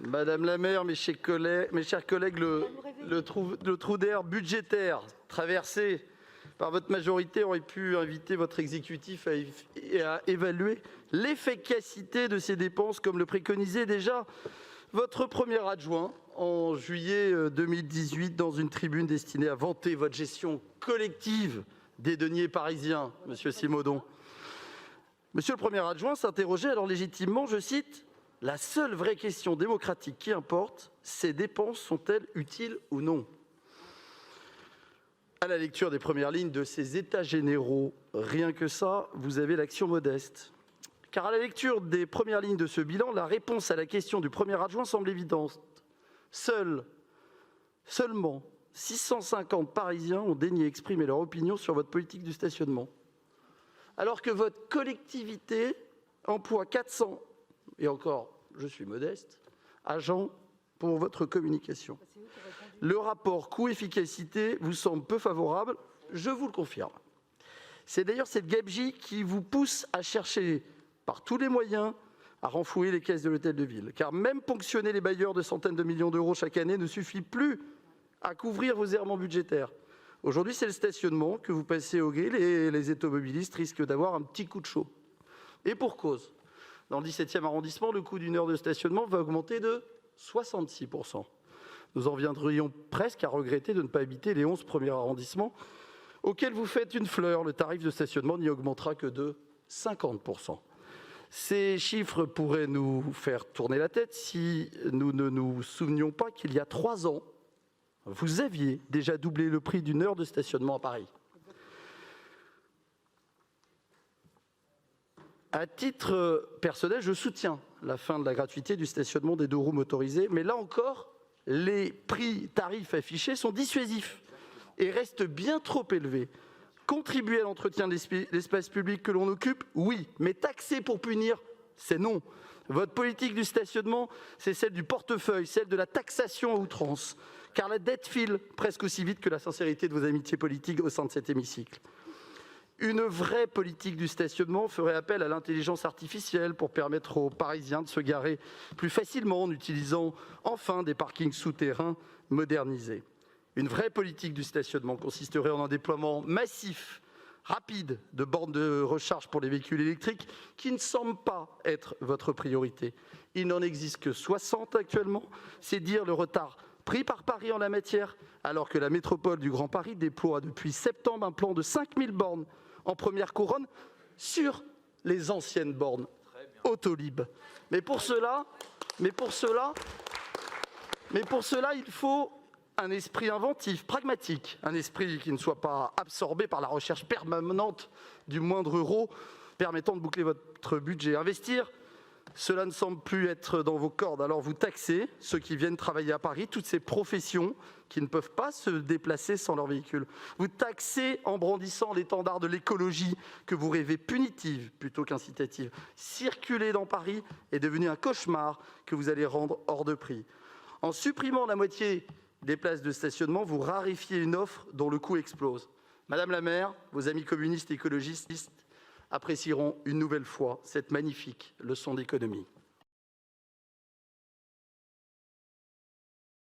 Madame la maire, mes chers collègues, le trou d'air budgétaire traversé par votre majorité aurait pu inviter votre exécutif à évaluer l'efficacité de ces dépenses, comme le préconisait déjà votre premier adjoint en juillet 2018 dans une tribune destinée à vanter votre gestion collective des deniers parisiens, monsieur Simondon. Monsieur le premier adjoint s'interrogeait alors légitimement, je cite, « La seule vraie question démocratique qui importe, ces dépenses sont-elles utiles ou non ?» À la lecture des premières lignes de ces états généraux, rien que ça, vous avez l'action modeste. Car à la lecture des premières lignes de ce bilan, la réponse à la question du premier adjoint semble évidente. Seulement 650 Parisiens ont daigné exprimer leur opinion sur votre politique du stationnement. Alors que votre collectivité emploie 400, et encore, je suis modeste, agents pour votre communication. Le rapport coût-efficacité vous semble peu favorable, je vous le confirme. C'est d'ailleurs cette gabegie qui vous pousse à chercher par tous les moyens à renflouer les caisses de l'hôtel de ville. Car même ponctionner les bailleurs de centaines de millions d'euros chaque année ne suffit plus à couvrir vos errements budgétaires. Aujourd'hui, c'est le stationnement que vous passez au grill et les automobilistes risquent d'avoir un petit coup de chaud. Et pour cause, dans le 17e arrondissement, le coût d'une heure de stationnement va augmenter de 66%. Nous en viendrions presque à regretter de ne pas habiter les 11 premiers arrondissements auxquels vous faites une fleur. Le tarif de stationnement n'y augmentera que de 50%. Ces chiffres pourraient nous faire tourner la tête si nous ne nous souvenions pas qu'il y a 3 ans, vous aviez déjà doublé le prix d'une heure de stationnement à Paris. À titre personnel, je soutiens la fin de la gratuité du stationnement des 2 roues motorisées, mais là encore, les tarifs affichés sont dissuasifs et restent bien trop élevés. Contribuer à l'entretien de l'espace public que l'on occupe, oui, mais taxer pour punir, c'est non. Votre politique du stationnement, c'est celle du portefeuille, celle de la taxation à outrance, car la dette file presque aussi vite que la sincérité de vos amitiés politiques au sein de cet hémicycle. Une vraie politique du stationnement ferait appel à l'intelligence artificielle pour permettre aux Parisiens de se garer plus facilement en utilisant enfin des parkings souterrains modernisés. Une vraie politique du stationnement consisterait en un déploiement massif, rapide, de bornes de recharge pour les véhicules électriques qui ne semble pas être votre priorité. Il n'en existe que 60 actuellement. C'est dire le retard pris par Paris en la matière, alors que la métropole du Grand Paris déploie depuis septembre un plan de 5000 bornes en première couronne sur les anciennes bornes Autolib. Mais pour cela, il faut un esprit inventif, pragmatique, un esprit qui ne soit pas absorbé par la recherche permanente du moindre euro permettant de boucler votre budget. Investir, cela ne semble plus être dans vos cordes, alors vous taxez ceux qui viennent travailler à Paris, toutes ces professions qui ne peuvent pas se déplacer sans leur véhicule. Vous taxez en brandissant l'étendard de l'écologie que vous rêvez punitive plutôt qu'incitative. Circuler dans Paris est devenu un cauchemar que vous allez rendre hors de prix. En supprimant la moitié des places de stationnement, vous raréfiez une offre dont le coût explose. Madame la maire, vos amis communistes et écologistes apprécieront une nouvelle fois cette magnifique leçon d'économie.